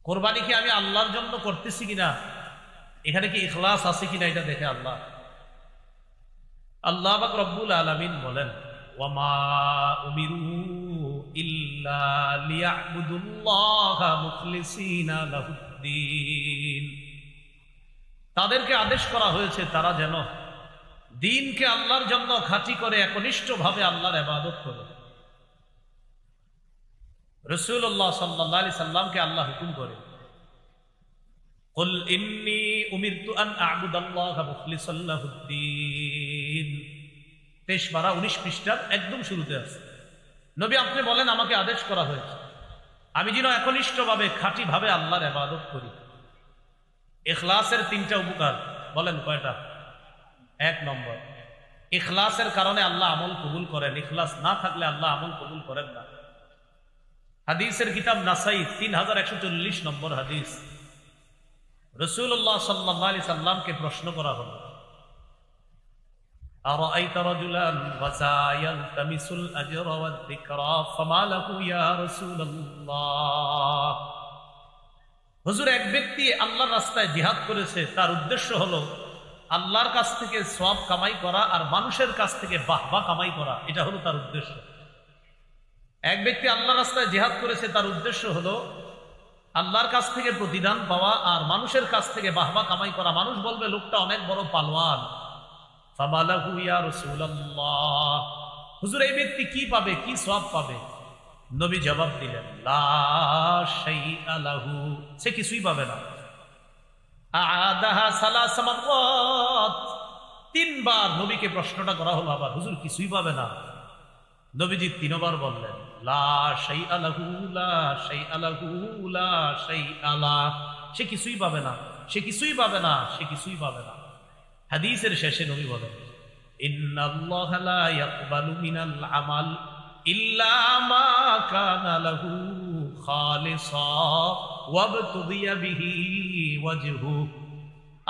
কোরবানি কি আমি আল্লাহর জন্য করতেছি কিনা, এখানে কি ইখলাস আছে কিনা এটা দেখে আল্লাহ। আল্লাহ পাক রব্বুল আলামিন বলেন, ওয়ামা উমিরু ইল্লা লিয়াবুদুল্লাহা মুখলিসিনা লাহুদ্দিন। তাদেরকে আদেশ করা হয়েছে তারা যেন দ্বীনকে আল্লাহর জন্য খাঁটি করে একনিষ্ঠভাবে আল্লাহর ইবাদত করে। রাসূলুল্লাহ সাল্লাল্লাহু আলাইহি সাল্লামকে আল্লাহ হুকুম করে, কুল ইন্নী উমিরতু আন আ'বুদাল্লাহা মুখলিসান লাহুদ্দিন। 23 পারা 19 পৃষ্ঠার একদম শুরুতে আছে। নবী আপনি বলেন আমাকে আদেশ করা হয়েছে আমি যেন একনিষ্ঠভাবে খাঁটিভাবে আল্লাহর ইবাদত করি। ইখলাসের 3টা উপকার, বলেন কয়টা? 1 নম্বর, ইখলাসের কারণে আল্লাহ আমল কবুল করেন, ইখলাস না থাকলে আল্লাহ আমল কবুল করেন না। হাদিসের কিতাব নাসাই 3140 নম্বর হাদিস। রাসূলুল্লাহ সাল্লাল্লাহু আলাইহি সাল্লামকে প্রশ্ন করা হলো, আরাআইতা রাজুলান গাসা ইয়ালতামিসুল আজরা ওয়াদ যিকরা ফামা লাহু ইয়া রাসূলুল্লাহ। হুজুর, এক ব্যক্তি আল্লাহর রাস্তায় জিহাদ করেছে, তার উদ্দেশ্য হলো আল্লাহর কাছ থেকে সওয়াব কামাই করা আর মানুষের কাছ থেকে বাহবা কামাই করা, এটা হলো তার উদ্দেশ্য। এক ব্যক্তি আল্লাহর রাস্তায় জিহাদ করেছে, তার উদ্দেশ্য হলো আল্লাহর কাছ থেকে প্রতিদান পাওয়া আর মানুষের কাছ থেকে বাহবা কামাই করা। মানুষ বলবে লোকটা অনেক বড় পালোয়ান। ফামালাহু ইয়া রাসূলুল্লাহ, হুজুর এই ব্যক্তি কি পাবে, কি সওয়াব পাবে? নবী জবাব দিলেন, লা শাইআ লাহু, সে কিছুই পাবে না। আ'আদাহা সালাস মাররাত, 3 বার নবীকে প্রশ্নটা করা হলো আবার, হুজুর কিছুই পাবে না? নবীজি 3 বার বললেন, লা শাইআ লাহু, লা শাইআ লাহু, লা শাইআ লা, সে কিছুই পাবে না, সে কিছুই পাবে না, সে কিছুই পাবে না। হাদিসের শেষে নবী বলেন, ইন্নাল্লাহা লা ইয়াকবালু মিনাল আমাল ইল্লা মা কানা লাহু খালিসা ওয়াবতুদিয়া বিহি ওয়াজহু।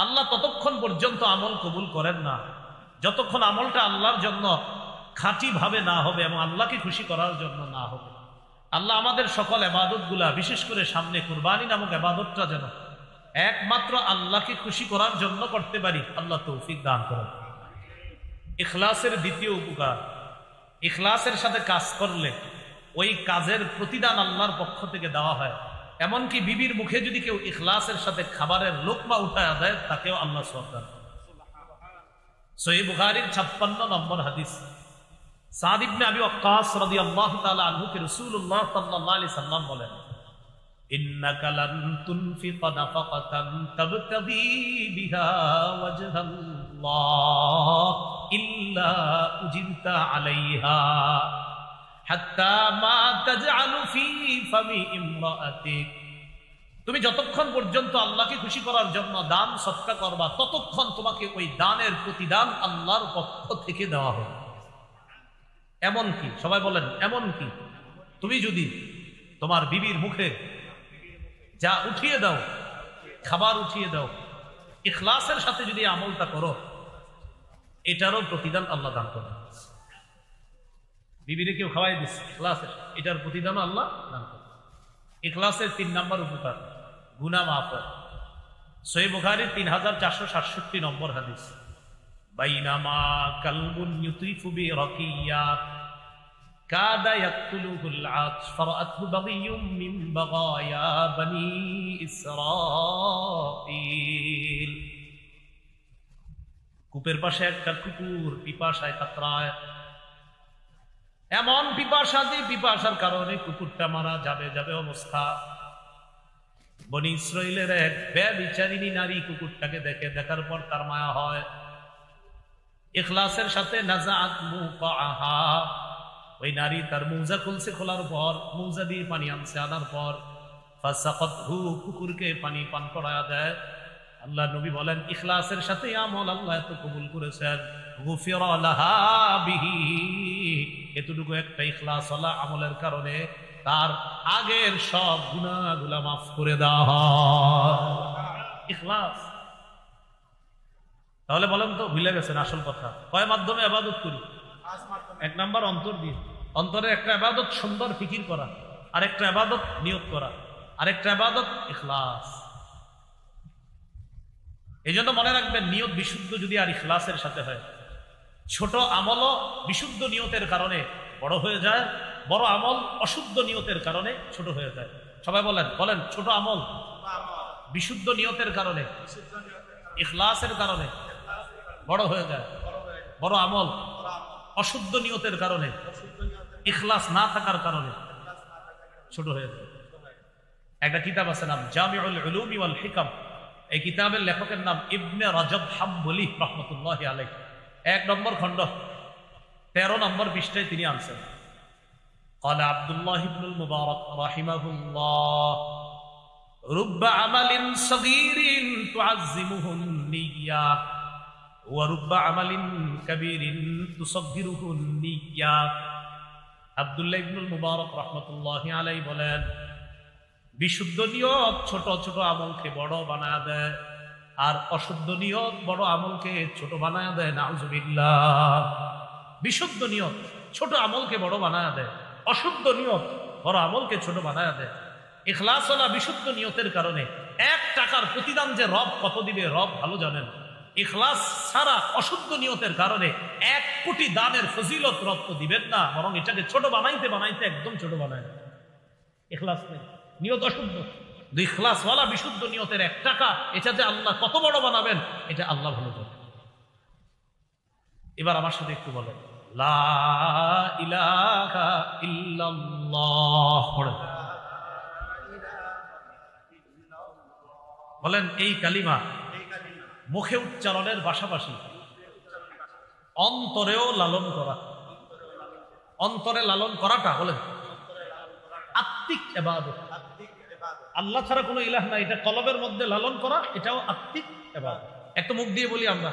আল্লাহ ততক্ষণ পর্যন্ত আমল কবুল করেন না যতক্ষণ আমলটা আল্লাহর জন্য খাঁটি ভাবে না হবে এবং আল্লাহকে খুশি করার জন্য না হবে। আল্লাহ আমাদের সকল ইবাদতগুলা, বিশেষ করে সামনে কুরবানি নামক ইবাদতটা যেন একমাত্র আল্লাহকে খুশি করার জন্য করতে পারি, আল্লাহ তৌফিক দান করেন। ইখলাসের 2য় উপকার, ইখলাসের সাথে কাজ করলে ওই কাজের প্রতিদান আল্লাহর পক্ষ থেকে দেওয়া হয়। এমনকি বিবির মুখে যদি কেউ ইখলাসের সাথে খাবারের লোকমা উঠায় দেয়, তাকেও আল্লাহ সওয়াব দান করেন। সহিহ বুখারীর 56 নম্বর হাদিস। সাদ ইবনে আবি ওয়াক্কাস রাদিয়াল্লাহু তাআলা আনহুকে রাসূলুল্লাহ সাল্লাল্লাহু আলাইহি সাল্লাম বলেন, ইন্নাকা লান তুনফিকা নাফাকাতান তাবতাগী বিহা ওয়াজহাল্লাহ ইল্লা উজিরতা আলাইহা হাত্তা মা তাজআলু ফি ফামি ইমরাআতিক। তুমি যতক্ষণ পর্যন্ত আল্লাহকে খুশি করার জন্য দান সদকা করবা, ততক্ষণ তোমাকে ওই দানের প্রতিদান আল্লাহর পক্ষ থেকে দেওয়া হবে। এমন কি, সবাই বলেন এমন কি, তুমি যদি তোমার বিবির মুখে যা উঠিয়ে দাও, খাবার উঠিয়ে দাও, ইখলাসের সাথে যদি আমলটা করো, এটারও প্রতিদান আল্লাহ দান করবে। বিবিরে কেউ খাওয়াই দিচ্ছে ইখলাসের, এটার প্রতিদান আল্লাহ দান করবে। ইখলাসের 3 নম্বর উপকার, গুনাহ মাফ হয়। সহিহ বুখারীর 3467 নম্বর হাদিস। বাইনামা কালবুন ইউতিফু বিরাকিয়া কাদা ইয়াকতুলুহুল আতশ ফারাআতহু বাগিয়ুম মিন বাগায়া বনি ইসরাঈল। কূপের পাশে একটা কুকুর পিপাসায় কাতরায়, এমন পিপাসা যে পিপাসার কারণে কুকুরটা মারা যাবে যাবে অবস্থা। বনি ইসরাঈলের এক ব্যভিচারিণী নারী কুকুরটাকে দেখে, দেখার পর তার মায়া হয়। ইখলাসের সাথে নাযাআত মুকাআহা, ওই নারী তার মৌজা খুলছে, খোলার পর মৌজা দিয়ে পানি আনছে, আনার পর ফাসাকাতহু, কুকুরকে পানি পান করায়া দেয়। আল্লাহ নবী বলেন, ইখলাসের সাথে আমল আল্লাহ এত কবুল করেছেন, গুফিরা লাহা বিহি, এতটুকু একটা ইখলাসওয়ালা আমলের কারণে তার আগের সব গুনাহগুলো মাফ করে দেওয়া হয়। ইখলাস। তাহলে বলেন তো, ভুলে গেছেন আসল কথা। কয় মাধ্যমে ইবাদত করি? 1 নম্বর অন্তর দিয়ে। অন্তরে একটা ইবাদত সুন্দর ফিকির করা, আর একটা ইবাদত নিয়ত করা। আরেকটা ইবাদত ইখলাস। এই জন্য মনে রাখবেন, নিয়ত বিশুদ্ধ যদি আর ইখলাসের সাথে হয়, ছোট আমলও বিশুদ্ধ নিয়তের কারণে বড় হয়ে যায়, বড় আমল অশুদ্ধ নিয়তের কারণে ছোট হয়ে যায়। সবাই বলেন বলেন, ছোট আমল বিশুদ্ধ নিয়তের কারণে, ইখলাসের কারণে বড় হয়ে যায়, বড় আমল অশুদ্ধ নিয়তের কারণে, ইখলাস না থাকার কারণে ছোট হয়ে যায়। একটা কিতাব আছে নাম জামিউল উলুম ওয়াল হিকাম, এই কিতাবের লেখকের নাম ইবনে রজব হাম্বলি রাহমাতুল্লাহি আলাইহি। 1 নম্বর খণ্ড 13 নম্বর পৃষ্ঠায় তিনি আনছেন, قال عبد الله بن المبارك رحمه الله رب عمل صغير تعظمه النية ورب عمل كبير تصغره النية। আব্দুল্লাহ ইবনুল মুবারক রাহমাতুল্লাহি আলাইহি বলেন, বিশুদ্ধ নিয়ত ছোট ছোট আমলকে বড় বানায় দেয়, আর অশুদ্ধ নিয়ত বড় আমলকে ছোট বানায় দেয়। নাউজুবিল্লাহ। বিশুদ্ধ নিয়ত ছোট আমলকে বড় বানায় দেয়, অশুদ্ধ নিয়ত বড় আমলকে ছোট বানায় দেয়। ইখলাসওয়ালা বিশুদ্ধ নিয়তের কারণে 1 টাকার প্রতিদান যে রব কত দিবে রব ভালো জানেন। ইখলাস ছাড়া অশুদ্ধ নিয়তের কারণে 1 কোটি দানের ফজিলত রব তো দিবেন না, বরং এটাকে ছোট বানাইতে বানাইতে একদম ছোট বানায়। ইখলাস নেই, নিয়ত অশুদ্ধ। ইখলাসওয়ালা বিশুদ্ধ নিয়তের 1 টাকা, এটা যে আল্লাহ কত বড় বানাবেন এটা আল্লাহ ভালো জানেন। এবার আমার সাথে একটু বলেন, লা ইলাহা ইল্লাল্লাহ। বলেন, এই কালিমা মুখে উচ্চারণের পাশাপাশি অন্তরেও লালন করা। অন্তরে লালন করাটা বলেন আত্মিক ইবাদত। আল্লাহ ছাড়া কোনো ইলাহ নাই, এটা কলবের মধ্যে লালন করা, এটাও আত্মিক ইবাদত। একটা মুখ দিয়ে বলি আমরা,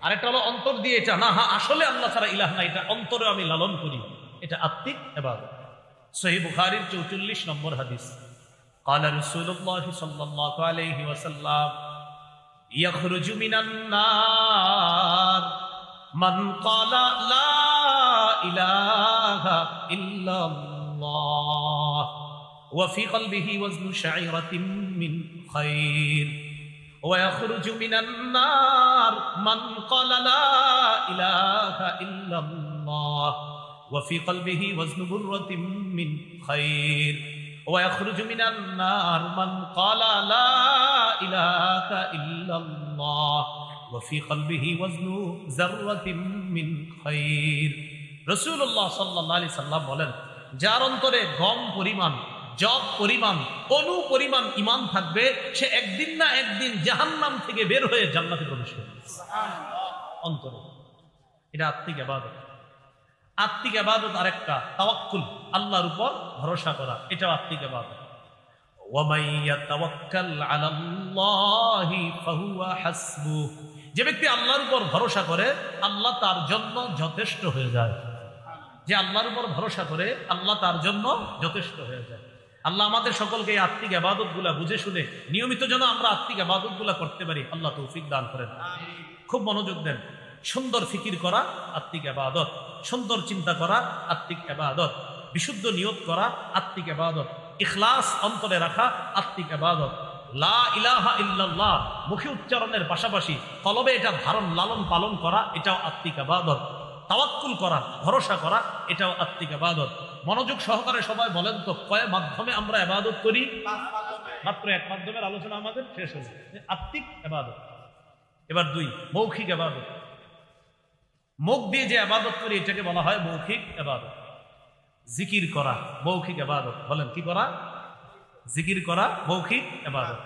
আরেকটা হলো অন্তর দিয়ে এটা না, হ্যাঁ আসলে আল্লাহ ছাড়া ইলাহ নাই, এটা অন্তরে আমি লালন করি, এটা আত্মিক ইবাদত। সহিহ বুখারীর 44 নম্বর হাদিস, قال رسول الله صلى الله عليه وسلم يخرج من النار من قال لا إله إلا الله وفي قلبه وزن شعيرة من خير ويخرج من النار من قال لا إله إلا الله وفي قلبه وزن برة من خير ويخرج من النار من قال لا إله إلا الله وفي قلبه وزن ذرة من خير। রাসূলুল্লাহ সাল্লাল্লাহু আলাইহি সাল্লাম বলেন, যার অন্তরে গম পরিমাণ, জব পরিমাণ, অনু পরিমাণ ঈমান থাকবে, সে একদিন না একদিন জাহান্নাম থেকে বের হয়ে জান্নাতে প্রবেশ করবে। সুবহানাল্লাহ। অন্তরে এটা আত্মিক ইবাদত। আত্মিক ইবাদত আরেকটা তাওয়াক্কুল, আল্লাহর উপর ভরসা করা, এটাও আত্মিক ইবাদত। ওয়া মাইয়াতাওয়াক্কাল আলাল্লাহি ফাহুয়া হাসবুহ। যে ব্যক্তি আল্লাহর উপর ভরসা করে আল্লাহ তার জন্য যথেষ্ট হয়ে যায়। যে আল্লাহর উপর ভরসা করে আল্লাহ তার জন্য যথেষ্ট হয়ে যায়। আল্লাহ আমাদের সকলকে এই আত্মিক ইবাদতগুলা বুঝে শুনে নিয়মিত যেন আমরা আত্মিক ইবাদতগুলা করতে পারি, আল্লাহ তৌফিক দান করেন। খুব মনোযোগ দেন। সুন্দর ফিকির করা আত্মিক ইবাদত, সুন্দর চিন্তা করা আত্মিক ইবাদত, বিশুদ্ধ নিয়ত করা আত্মিক ইবাদত, ইখলাস অন্তরে রাখা আত্মিক ইবাদত, লা ইলাহা ইল্লাল্লাহ মুখে উচ্চারণের পাশাপাশি কলবে এটা ধারণ লালন পালন করা, এটাও আত্মিক ইবাদত। তাওয়াক্কুল করা, ভরসা করা, এটাও আত্মিক ইবাদত। মনোযোগ সহকারে সবাই বলেন তো, কয় মাধ্যমে আমরা ইবাদত করি? মাত্র 1 মাধ্যমের আলোচনা আমাদের শেষ হলো, আত্মিক ইবাদত। এবার 2, মৌখিক ইবাদত। মুখ দিয়ে যে ইবাদত করি এটাকে বলা হয় মৌখিক ইবাদত। জিকির করা মৌখিক ইবাদত। বলেন কি করা? জিকির করা মৌখিক ইবাদত।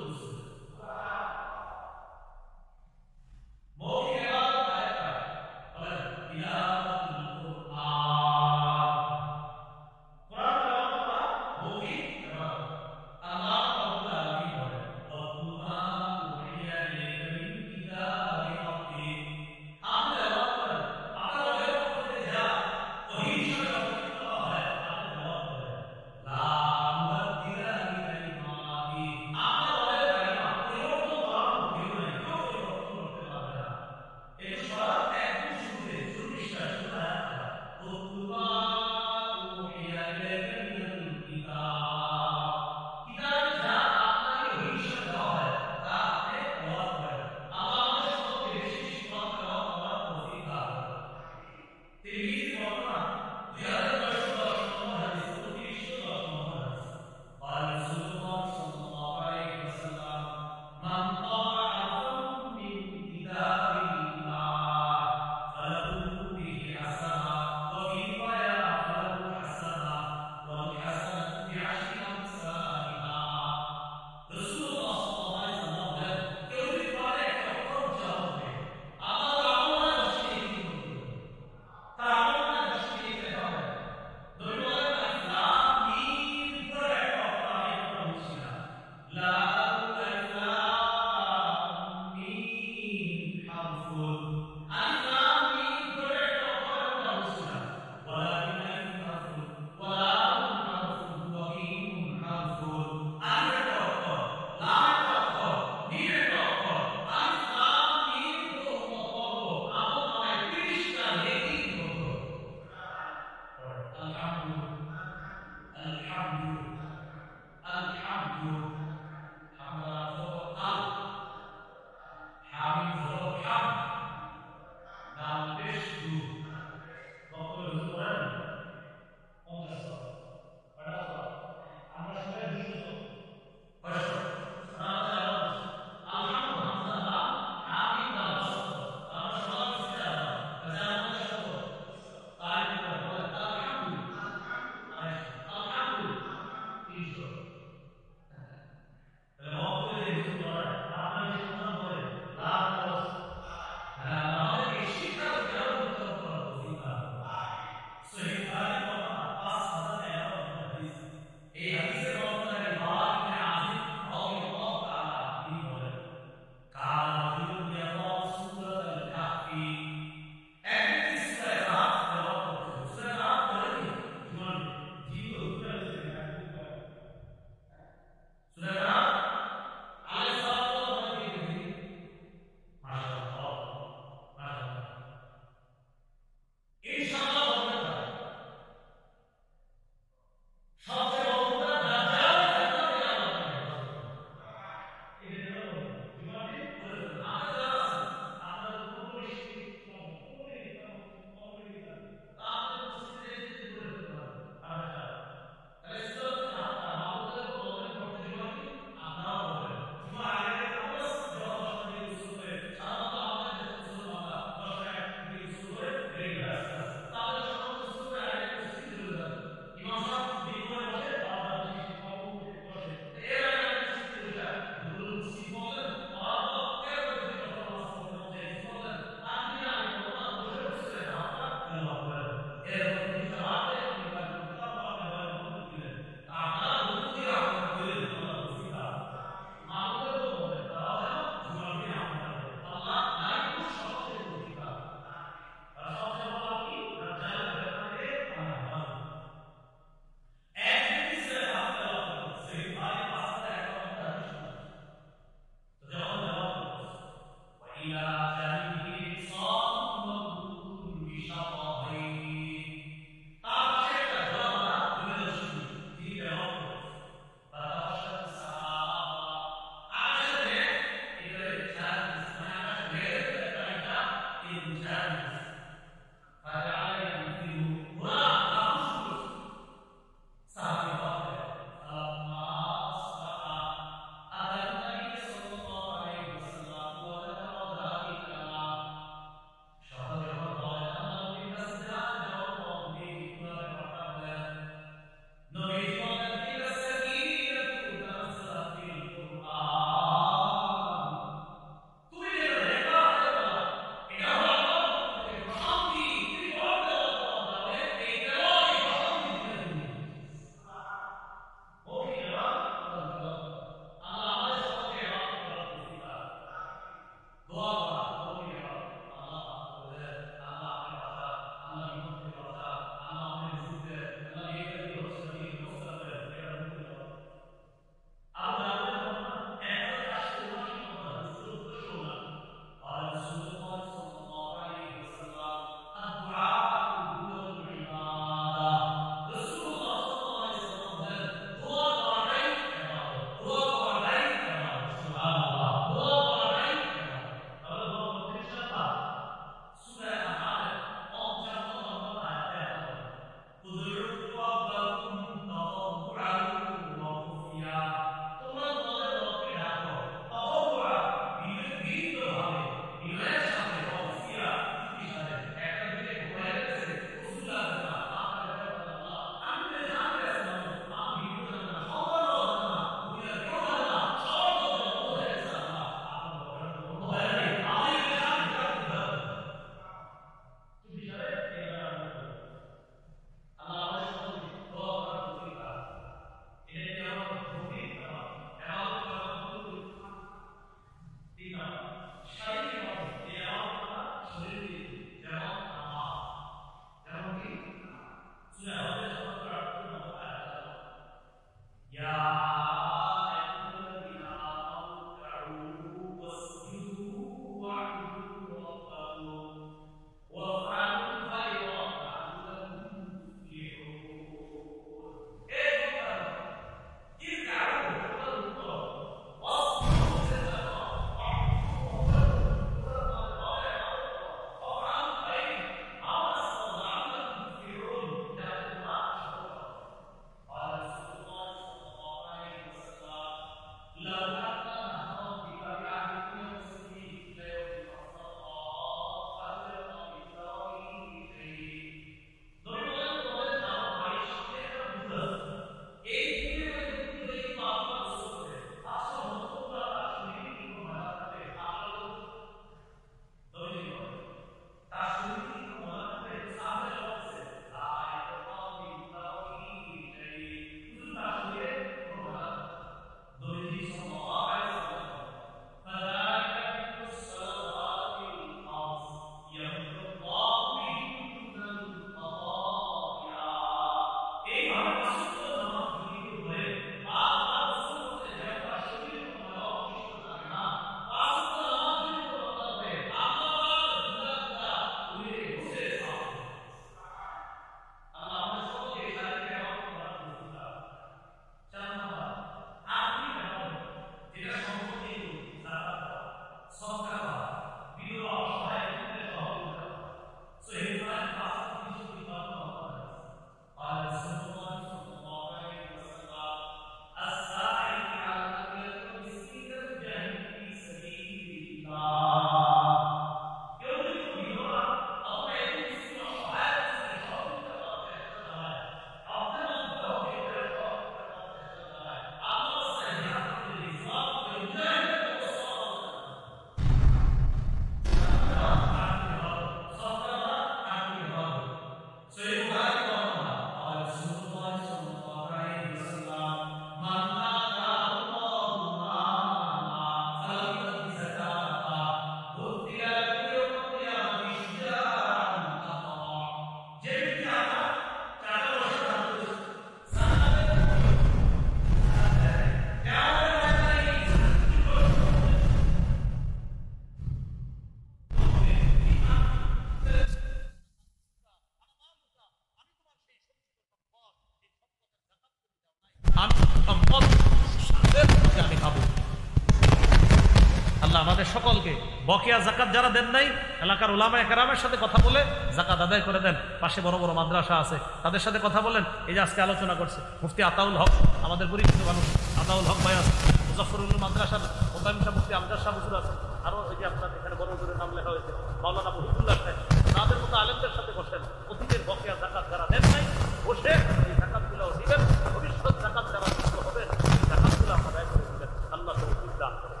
উপলক্ষে বকেয়া যাকাত যারা দেন নাই, এলাকার উলামায়ে কেরামের সাথে কথা বলে যাকাত আদায় করে দেন। পাশে বড় বড় মাদ্রাসা আছে, তাদের সাথে কথা বলেন। এই যে আজকে আলোচনা করছে মুফতি আতাউল হক, আমাদের পরিচিত মানুষ আতাউল হক ভাই আছে, মুজাফফরুল মাদ্রাসার মোতামিম সাহেব, মুফতি আমজাদ সাহেব হুজুর আছেন, আরো ওই যে আপনার এখানে বড় হুজুরের নাম লেখা হয়েছে মাওলানা মহিবুল্লাহ সাহেব, তাদের মতো আলেমদের সাথে বসেন। অতীতের বকেয়া যাকাত যারা দেন নাই বসে এই যাকাতগুলো দিবেন, ভবিষ্যৎ যাকাত যারা যুক্ত হবেন এই যাকাতগুলো আদায় করে দিবেন। আল্লাহ তৌফিক দান করেন।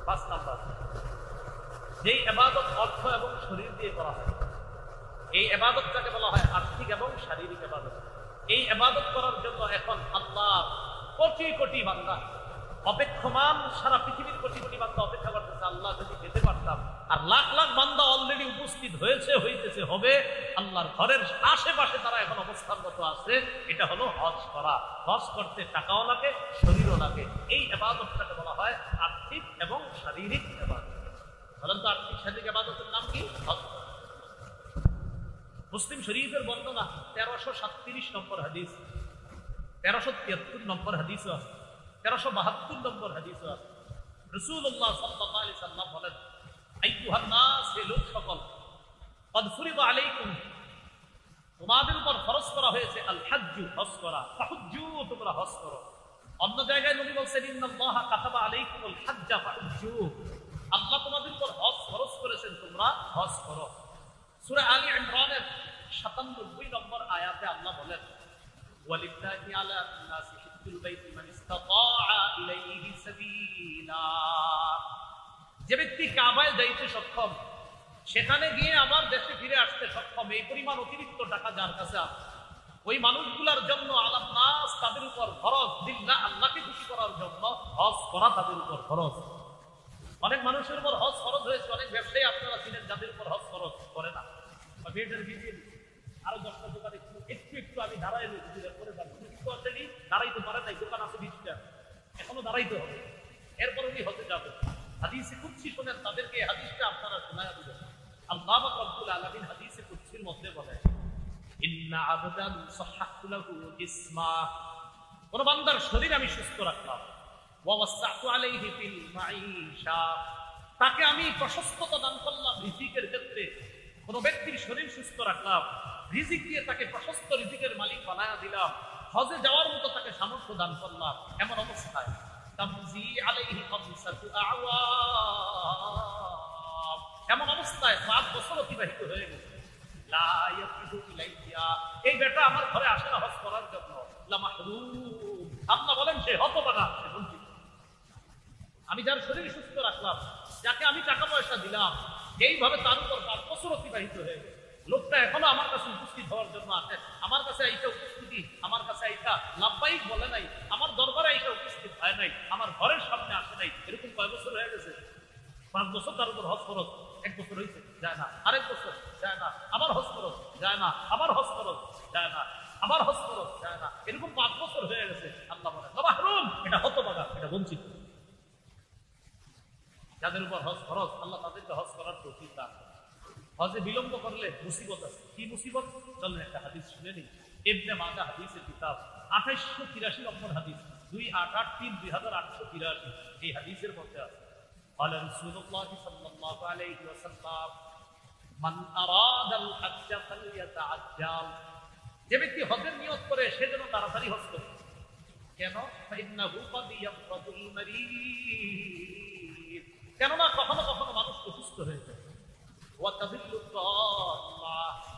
5 নাম্বার, যেই ইবাদত অর্থ এবং শরীর দিয়ে করা হয়, এই ইবাদতটাকে বলা হয় আর্থিক এবং শারীরিক ইবাদত। এই ইবাদত করার জন্য এখন আল্লাহ কোটি কোটি বান্দা অপেক্ষমান, সারা পৃথিবীর কোটি কোটি বান্দা অপেক্ষা করতেছে। আল্লাহ যদি যেতে পারতাম। আর লাখ লাখ বান্দা অলরেডি উপস্থিত হয়েছে, হইতেছে, হবে। আল্লাহর ঘরের আশেপাশে তারা এখন অবস্থানগত আছে। এটা হলো হজ করা। হজ করতে টাকাও লাগে, শরীরও লাগে। এই ইবাদতটাকে বলা হয় আর্থিক এবং শারীরিক ইবাদত। বলেন তো আর্থিক শারীরিক ইবাদতের নাম কি? হজ। মুসলিম শরীফের বর্ণনা 1337 নম্বর হাদিস, 1373 নম্বর হাদিস আছে, 1372 নম্বর হাদিস আছে। রাসূলুল্লাহ সাল্লাল্লাহু আলাইহি সাল্লাম বলেন, আইয়ুহান নাস, হে লোক সকল, ক্বাদ ফুরিদা আলাইকুম, তোমাদের উপর ফরজ করা হয়েছে আল হাজ্জু, হজ করা। ফাহুজ্জু, তোমরা হজ করো। অন্য জায়গায় নবী বলেন, ইন্নাল্লাহা কাতাবা আলাইকুমুল হাজ্জা ফাহুজ্জু, আল্লাহ তোমাদের উপর হজ ফরজ করেছেন, তোমরা হজ করো। সূরা আলী ইমরানের 97 নম্বর আয়াতে আল্লাহ বলেন, ওয়ালিল্লাহি আলা নাসি হিজ্জুল বাইতি মান ইসতাতাআ ইলাইহি সাবিলা, যে ব্যক্তি কাবায় যাইতে সক্ষম, সেখানে গিয়ে আবার দেশে ফিরে আসতে সক্ষম, এই পরিমাণ অতিরিক্ত টাকা যার কাছে আছে, ওই মানুষগুলোর জন্য আলাপ নাস, তাদের উপর ফরজ, লিল্লাহ, আল্লাহকে খুশি করার জন্য হজ করা তাদের উপর ফরজ। অনেক মানুষের উপর হজ ফরজ হয়েছে, অনেক ব্যবসায়ী আপনারা ছিলেন যাদের উপর হজ ফরজ করে না, আরো 10টা দোকানে একটু একটু আমি দাঁড়াই করে অলরেডি দাঁড়াইতে পারে নাই, দোকান আছে 20টা, এখনো দাঁড়াইতে হবে, এরপরে উনি হতে যাবে। হাদিসে কুদসি শোনেন, তাদেরকে হাদিসটা আপনারা শোনায়া দিবেন। আল্লাহ রাব্বুল আলামিন হাদিসে কুদসির মধ্যে বলেন, ইন্না আবদান সাহহাতু লাহু ইসমা, কোন বান্দার শরীর আমি সুস্থ রাখলাম, ওয়া ওয়াসআতু আলাইহি ফিল মাঈশা, তাকে আমি প্রশস্ততা দান করলাম রিজিকের ক্ষেত্রে। কোন ব্যক্তির শরীর সুস্থ রাখলাম, রিজিক দিয়ে তাকে প্রশস্ত রিজিকের মালিক বানায়া দিলাম, হজে যাওয়ার মতো তাকে সামর্থ্য দান করলাম। এমন অবস্থায় তামজি আলাইহি খামসাতু আওয়াম, এমন অবস্থায় 5 বছর অতিবাহিত হয়ে গেছে, লা ইয়াফিদু ইলাইয়া, এই বেটা আমার ঘরে আসে না হজ করার জন্য, লা মাহরুম, আল্লাহ বলেন সে হতভাগা, সে বঞ্চিত। আমি যার শরীর সুস্থ রাখলাম, যাকে আমি টাকা পয়সা দিলাম, এইভাবে তার উপর 5 বছর অতিবাহিত হয়ে গেছে, লোকটা এখনো আমার কাছে উপস্থিত হওয়ার জন্য আসে, আমার কাছে এইটা উপস্থিতি, আমার কাছে এইটা লাভবাহিক বলে নাই, আমার দরবারে এইটা উপস্থিত হয় নাই, আমার ঘরের সামনে আসে নাই। এরকম কয় বছর হয়ে গেছে? 5 বছর তার উপর হজ ফরজ, 1 বছর হয়েছে, যায় না, আরেক বছর যায় না, আবার হজ ফরজ, যায় না, আবার হজ ফরজ, যায় না, আবার হজ ফরজ, যায় না, এরকম 5 বছর হয়ে গেছে। আল্লাহ বলেন মাহরুম, এটা হতভাগা, এটা বঞ্চিত। যাদের উপর হজ ফরজ, আল্লাহ তাদেরকে হজ করার তৌফিক দান করেন। হজে বিলম্ব করলে মুসিবত আছে। কি মুসিবত? চলেন একটা হাদিস শুনে নিই। ইবনে মাজাহ হাদিসের কিতাব 2883 নম্বর হাদিস, 2883 2883, এই হাদিসের মধ্যে আছে, قال رسول الله صلى الله عليه وسلم من اراد الحج فليتعجل, যে ব্যক্তি হজের নিয়ত করে সে যেন তাড়াতাড়ি হজ করে। কেন? فإنه قد يفرط المريض, কেননা কখনো কখনো মানুষ অসুস্থ হয়ে যায়।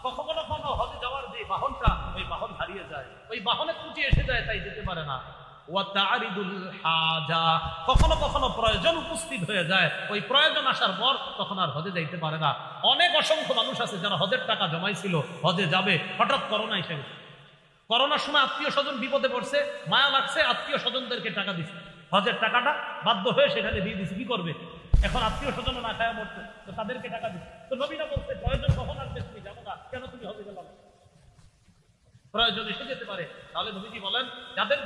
কখনো কখনো হজে যাওয়ার যে বাহনটা, ওই বাহন হারিয়ে যায়, ওই বাহনে ত্রুটি এসে যায়, তাই যেতে পারে না। কখনো কখনো প্রয়োজন উপস্থিত হয়ে যায়, ওই প্রয়োজন আসার পর তখন আর হজে যাইতে পারে না। অনেক অসংখ্য মানুষ আছে যারা হজের টাকা জমাইছিল, হজে যাবে, হঠাৎ করোনা এসে গেছে। করোনার সময় আত্মীয় স্বজন বিপদে পড়ছে, মায়া লাগছে, আত্মীয় স্বজনদেরকে টাকা দিচ্ছে, হজের টাকাটা বাধ্য হয়ে সেখানে দিয়ে দিচ্ছে। কি করবে? এখন আত্মীয় স্বজন না খায়া মরছে, তো তাদেরকে টাকা দিচ্ছে। তো নবীরা বলছে প্রয়োজন কখন আসবে, তুমি যাবো না কেন, তুমি হজে গেলাম, প্রয়োজন এসে যেতে পারে। তাহলে নবীজি বলেন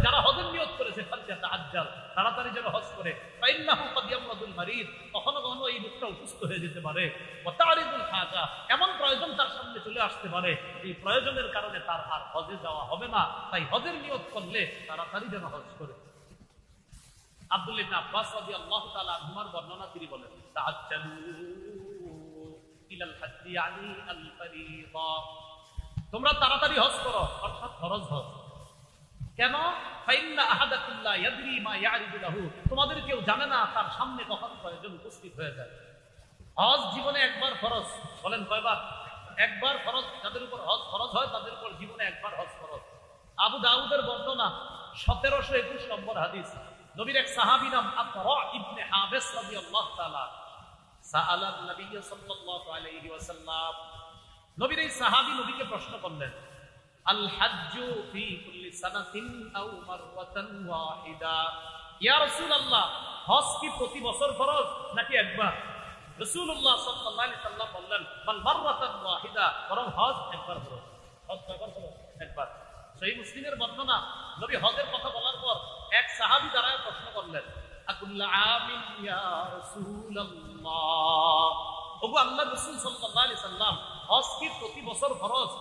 যারা হজের নিয়ত করেছে ফালইয়াতাআজ্জাল, তাড়াতাড়ি যেন হজ করে। ফাইন্নাহু ক্বাদ ইয়ামরাদুল মারিদ, কখনো কখনো এই লোকটা অসুস্থ হয়ে যেতে পারে। ওয়া তারিদুল হাজা, এমন প্রয়োজন তার সামনে চলে আসতে পারে, এই প্রয়োজনের কারণে তার আর হজে যাওয়া হবে না। তাই হজের নিয়ত করলে তাড়াতাড়ি যেন হজ করে। আব্দুল্লাহ ইবনে আব্বাস রাদিয়াল্লাহু তাআলা আনহুমার বর্ণনা তিনি বলেন, তাআজ্জালু ইলাল হাজ্জি ইয়ানি আল ফরিদা, তোমরা তাড়াতাড়ি হজ করো, অর্থাৎ ফরজ হজ। কেন? ফাইন্না আহাদাকুম লা ইয়াদরি মা ইয়ারিদু লাহু, তোমাদের কেউ জানে না তার সামনে কখন প্রয়োজন উপস্থিত হয়ে যায়। হজ জীবনে একবার ফরজ, বলেন কয়বার? একবার ফরজ। যাদের উপর হজ ফরজ হয় তাদের উপর জীবনে একবার হজ ফরজ। আবু দাউদের বর্ণনা 1721 নম্বর হাদিস, নবীর এক সাহাবী নাম আকরা ইবনে হাবিস রাদিয়াল্লাহু তাআলা সাআলা নবী সাল্লাল্লাহু আলাইহি ওয়াসাল্লাম, নবীর এই সাহাবী নবীকে প্রশ্ন করলেন, আল হাজ্জু ফি কুল্লি সানাতিন আও মাররাতান ওয়াহিদা, ইয়া রাসূলুল্লাহ, হজ কি প্রতি বছর ফরজ নাকি একবার? রাসূলুল্লাহ সাল্লাল্লাহু আলাইহি ওয়াসাল্লাম বললেন, বাল মাররাতান ওয়াহিদা, বরং হজ একবার ফরজ। হজ কয়বার ফরজ? একবার। সহিহ মুসলিমের বর্ণনা, নবী হজের কথা বলার পর এক সাহাবী দাঁড়ায় প্রশ্ন করলেন, আকুল্লা আমিন ইয়া রাসূলুল্লাহ, ওগো আল্লাহর রাসূল সাল্লাল্লাহু আলাইহি সাল্লাম, হজ কি প্রতি বছর ফরজ?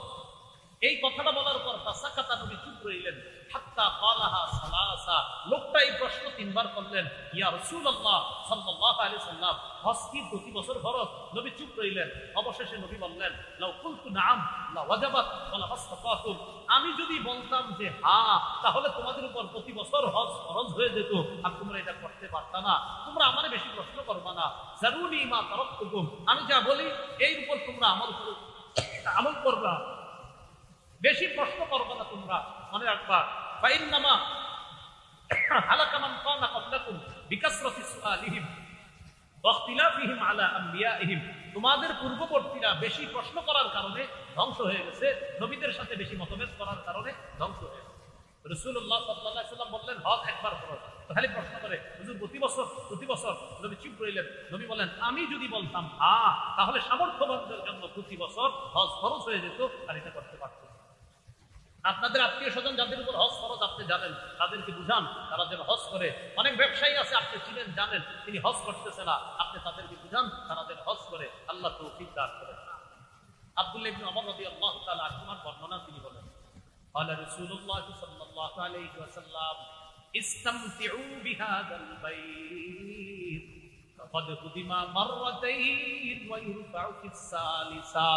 এই কথাটা বলার পর তাসাকাতা, নবী চুপ রইলেন, হাত্তা ক্বালাহা সালাসা, লোকটা এই প্রশ্ন তিনবার করলেন, ইয়া রাসূলুল্লাহ সাল্লাল্লাহু আলাইহি সাল্লাম, হজ কি প্রতি বছর ফরজ? নবী চুপ রইলেন। অবশেষে নবী বললেন, লাউ কুলতু নাআম লা ওয়াজাবাত ওয়া লা মাসতাতাতুম, আমি যদি বলতাম যে হ্যাঁ, তাহলে তোমাদের উপর প্রতি বছর হজ ফরজ হয়ে যেত, আর তোমরা এটা করতে পারতা না। তোমরা আমারে বেশি প্রশ্ন করবা না, জারুনি মা তারাকতুকুম, আমি যা বলি এর উপর তোমরা আমল করবা, বেশি প্রশ্ন করবে না তোমরা। মনে রাখবা, ফাইন্নামা হালাকা মান কানা ক্বাবলাকুম বিকাসরাতি সুআলিহিম ওয়া ইখতিলাফিহিম আলা আমবিয়াইহিম, তোমাদের পূর্ববর্তীরা বেশি প্রশ্ন করার কারণে ধ্বংস হয়ে গেছে, নবীদের সাথে বেশি মতভেদ করার কারণে ধ্বংস হয়ে গেছে। রাসূলুল্লাহ সাল্লাল্লাহু আলাইহি ওয়াসাল্লাম বললেন, হজ একবার ফরজ। তাহলে প্রশ্ন করে, হুজুর প্রতি বছর? নবী চুপ রইলেন। নবী বলেন, আমি যদি বলতাম হ্যাঁ, তাহলে সামর্থ্যবানদের জন্য প্রতি বছর হজ ফরজ হয়ে যেত, আর এটা করতে পারত। আপনাদের আত্মীয় স্বজন যাদের উপর হজ ফরজ আপনি জানেন, তাদেরকে বুঝান তারা যেন হজ করে। অনেক ব্যবসায়ী আছে আপনি চিনেন জানেন, তিনি হজ করতেছে না, আপনি তাদেরকে বুঝান তারা যেন হজ করে। আল্লাহ তৌফিক দান করেন। আব্দুল্লাহ ইবনে ওমর রাদিয়াল্লাহু তাআলা আনহুমার বর্ণনা তিনি বলেন, قال رسول الله صلى الله عليه وسلم استمتعوا بهذا البيت فقد هدم مرتين ويرفع في الثالثة।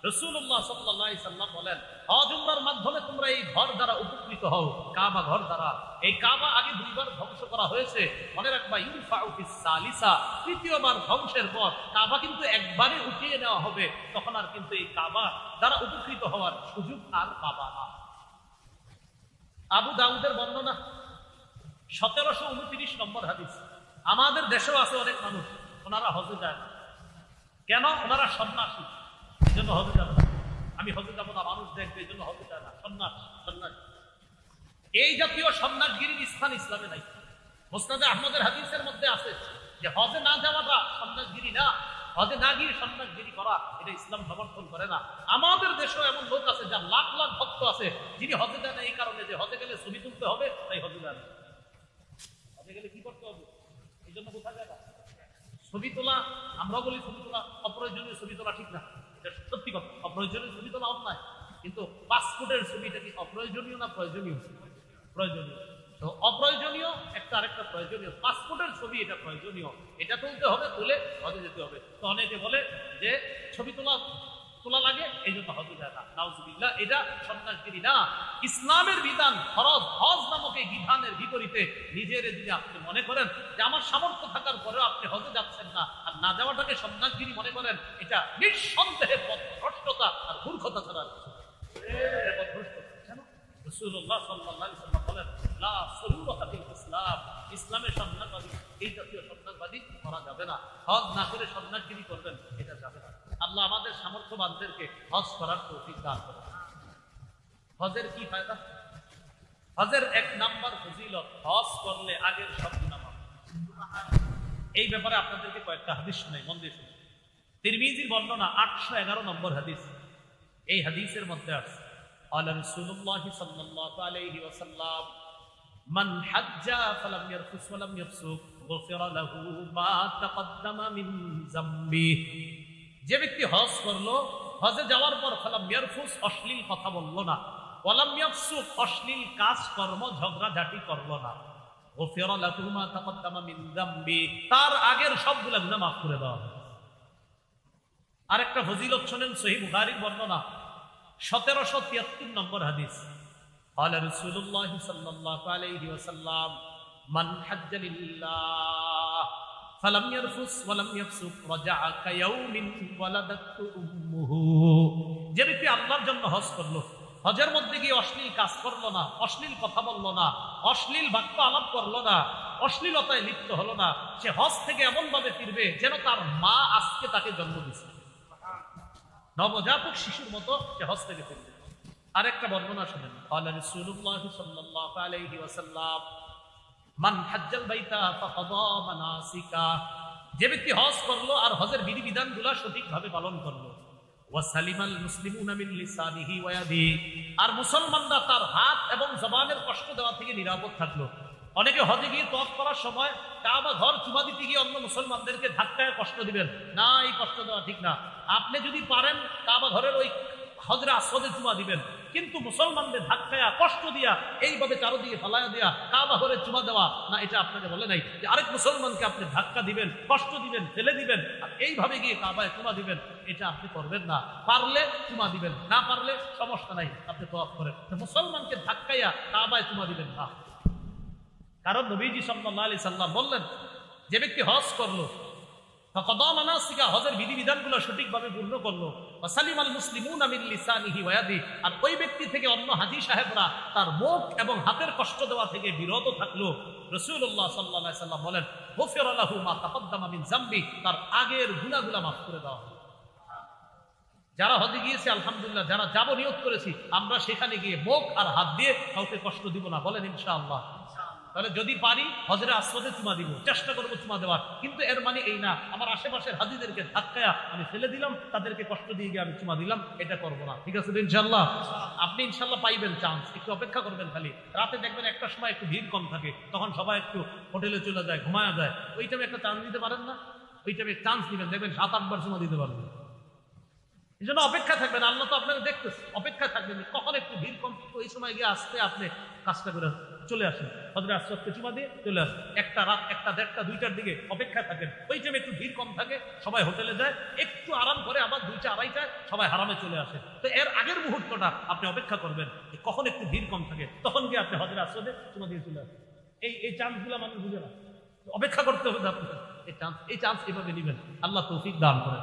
রাসূলুল্লাহ সাল্লাল্লাহু আলাইহি সাল্লাম বলেন, হজ উমরার মাধ্যমে তোমরা এই ঘর দ্বারা উপকৃত হও, কাবা ঘর দ্বারা। এই কাবা আগে দুইবার ধ্বংস করা হয়েছে, মনে রাখবা, ইউরফাউ ফিস সালিসা, তৃতীয়বার ধ্বংসের পর কাবা কিন্তু একবারে উঠিয়ে নেওয়া হবে, তখন আর কিন্তু এই কাবা দ্বারা উপকৃত হওয়ার সুযোগ আর পাবা না। আবু দাউদের বর্ণনা 1729 নম্বর হাদিস। আমাদের দেশেও আছে অনেক মানুষ, ওনারা হজে যায় না। কেন? ওনারা সন্ন্যাসী, এই জন্য হজে যাবে না। আমি হজে যাবো না, মানুষ দেখবে, এই জন্য হজে যায় না। সন্ন্যাস, এই জাতীয় সন্ন্যাসগিরির স্থান ইসলামে নাই। মুসনাদে আহমদের হাদিসের মধ্যে আছে যে হজে না যাওয়াটা সন্ন্যাসগিরি না, হজে না গিয়ে সন্ন্যাসগিরি করা, এটা ইসলাম সমর্থন করে না। আমাদের দেশেও এমন লোক আছে যার লাখ লাখ ভক্ত আছে, যিনি হজে যায় না এই কারণে যে হজে গেলে ছবি তুলতে হবে, তাই হজে যায় না। হজে গেলে কি করতে হবে? এই জন্য কোথায় যায় না, ছবি তোলা। আমরা বলি ছবি তোলা অপ্রয়োজনীয়, ছবি তোলা ঠিক না, এটা সত্যি কথা। অপ্রয়োজনীয় ছবি তোলা অন্যায়, কিন্তু পাসপোর্টের ছবিটা কি অপ্রয়োজনীয় না প্রয়োজনীয়? প্রয়োজনীয়। তো অপ্রয়োজনীয় একটা, আরেকটা প্রয়োজনীয়। পাসপোর্টের ছবি এটা প্রয়োজনীয়, এটা তুলতে হবে, তুলে হজে যেতে হবে। তো অনেকে বলে যে ছবি তোলা লাগে, এই জন্য হজে যায় না। নাউজুবিল্লাহ, এটা সন্ন্যাসগিরি না। ইসলামের বিধান ফরজ, হজ নামক এই বিধানের বিপরীতে নিজের যদি আপনি মনে করেন যে আমার সামর্থ্য থাকার পরেও আপনি হজে যাচ্ছেন না, আর না যাওয়াটাকে সন্ন্যাসগিরি মনে করেন, এটা নিঃসন্দেহে পথভ্রষ্টতা আর মূর্খতা ছাড়া রাসূলুল্লাহ সাল্লাল্লাহু আলাইহি ওয়াসাল্লাম বলেন, লা সুরুরাতা ফিল ইসলাম, ইসলামে সন্ন্যাসবাদী, এই জাতীয় সন্ন্যাসবাদী করা যাবে না। হজ না করে সন্ন্যাসগিরি করবেন, এটা যাবে না। আল্লাহ আমাদের সামর্থ্যবানদেরকে হজ করার তৌফিক দান করেন। হজের কি ফায়দা? হজের এক নাম্বার ফজিলত, হজ করলে আগের সব গুনাহ মাফ। এই ব্যাপারে আপনাদেরকে কয়েকটা হাদিস শোনাই, মন দিয়ে শুনুন। তিরমিজির বর্ণনা 811 নম্বর হাদিস। এই হাদিসের মধ্যে আছে, قال رسول الله صلى الله عليه وسلم من حج فلم يرفث ولم يفسق غفر له ما تقدم من ذنبه। যে ব্যক্তি হজ করলো, হজে যাওয়ার পর ফালাম ইয়ারফুস, অশ্লীল কথা বলল না, ওয়ালাম ইয়াফসুক, অশ্লীল কাজ কর্ম ঝগড়াঝাটি করলো না, গুফিরা লাহু মা তাকদ্দামা মিন যামবি, তার আগের সবগুলা গুনাহ মাফ করে দেওয়া হবে। আরেকটা ফজিলত শুনেন, সহিহ বুখারীর বর্ণনা 1773 নম্বর হাদিস। قال رسول الله صلى الله عليه وسلم من حج لله فلم يرفث ولم يفسق رجع كيوم ولدته امه। যে ব্যক্তি আল্লাহর জন্য হজ করলো, হজের মধ্যে গিয়ে অশ্লীল কাজ করলো না, অশ্লীল কথা বললো না, অশ্লীল বাক্য আলাপ করলো না, অশ্লীলতায় লিপ্ত হলো না, সে হজ থেকে এমন ভাবে ফিরবে যেন তার মা আজকে তাকে জন্ম দিচ্ছে, নবজাতক শিশুর মতো সে হজ থেকে ফিরবে। আরেকটা বর্ণনা শুনেন, قال رسول الله صلى الله عليه وسلم من حج البيت فقضى مناسكه। যে ব্যক্তি হজ করলো আর হজের বিধিবিধানগুলো সঠিকভাবে পালন করলো, ওয়াসালিমাল মুসলিমুনা মিন লিসানিহি ওয়া ইয়াদিহি, আর মুসলমানরা তার হাত এবং জবানের কষ্ট দেওয়া থেকে নিরাপদ থাকলো। অনেকে হজে গিয়ে তওয়াফ করার সময় কাবা ঘর চুমা দিতে গিয়ে অন্য মুসলমানদেরকে ধাক্কায় কষ্ট দিবেন না, এই কষ্ট দেওয়া ঠিক না। আপনি যদি পারেন কাবা ঘরের ওই হজরে আসওয়াদে চুমা দিবেন, কিন্তু মুসলমানদের ধাক্কায়া কষ্ট দিয়া এইভাবে চারদিকে ফালায়া দেয়া কাবা ঘরে চুমা দেওয়া না, এটা আপনাকে বলে নাই যে আরেক মুসলমানকে আপনি ধাক্কা দিবেন, কষ্ট দিবেন, ফেলে দিবেন আর এইভাবে গিয়ে কাবায় চুমা দিবেন, এটা আপনি করবেন না। পারলে চুমা দিবেন, না পারলে সমস্যা নাই, আপনি তওয়াফ করেন। মুসলমানকে ধাক্কাইয়া কাবায় চুমা দিবেন না। কারণ নবীজি সাল্লাল্লাহু আলাইহি সাল্লাম বললেন, যে ব্যক্তি হজ করলো, ফাকাদা মানাসিকা, হজের বিধিবিধানগুলো সঠিকভাবে পূর্ণ করলো, ওয়াসালিমাল মুসলিমুনা মিন লিসানিহি ওয়া ইয়াদিহি, আর ওই ব্যক্তি থেকে অন্য হাজী সাহেবরা তার মুখ এবং হাতের কষ্ট দেওয়া থেকে বিরত থাকলো, রাসূলুল্লাহ সাল্লাল্লাহু আলাইহি সাল্লাম বলেন, গুফিরা লাহু মা তাকদ্দামা মিন যামবি, তার আগের গুনাহগুলো মাফ করে দেওয়া হবে। যারা হজে গিয়েছে আলহামদুলিল্লাহ, যারা যাব নিয়ত করেছি আমরা সেখানে গিয়ে মুখ আর হাত দিয়ে কাউকে কষ্ট দিব না, বলেন ইনশাআল্লাহ। তাহলে যদি পারি হজরে আসওয়াদে চুমা দিব, চেষ্টা করবো চুমা দেওয়ার, কিন্তু এর মানে এই না আমার আশেপাশের হাজিদেরকে ধাক্কায়া আমি ফেলে দিলাম, তাদেরকে কষ্ট দিয়ে গিয়ে আমি চুমা দিলাম, এটা করবো না। ঠিক আছে ইনশাআল্লাহ? আপনি ইনশাআল্লাহ পাইবেন চান্স, একটু অপেক্ষা করবেন। খালি রাতে দেখবেন একটা সময় একটু ভিড় কম থাকে, তখন সবাই একটু হোটেলে চলে যায়, ঘুমায়া যায়, ওই টাইমে একটা চান্স দিতে পারেন না? ওই টাইমে চান্স দিবেন, দেখবেন 7-8 বার চুমা দিতে পারবেন। এই জন্য অপেক্ষা থাকবেন, আল্লাহ তো আপনাকে দেখতেছে, অপেক্ষা থাকবেন কখন একটু ভিড় কম, ওই সময় গিয়ে আসতে আপনি কাজটা করে চলে আসেন, হজরে আসওয়াদকে চুমা দিয়ে চলে আসেন। একটা রাত 1টা, 1:30, 2টার দিকে অপেক্ষা থাকেন, ওই টাইমে একটু ভিড় কম থাকে, সবাই হোটেলে যায়, একটু আরাম করে আবার 2টা, 2:30টায় সবাই হারামে চলে আসে। তো এর আগের মুহূর্তটা আপনি অপেক্ষা করবেন, কখন একটু ভিড় কম থাকে, তখন গিয়ে আপনি হজরে আসওয়াদে চুমা দিয়ে চলে আসেন। এই চান্সগুলো মানুষ বুঝে না, অপেক্ষা করতে হবে আপনার। এই চান্স এভাবে নেবেন, আল্লাহ তৌফিক দান করেন।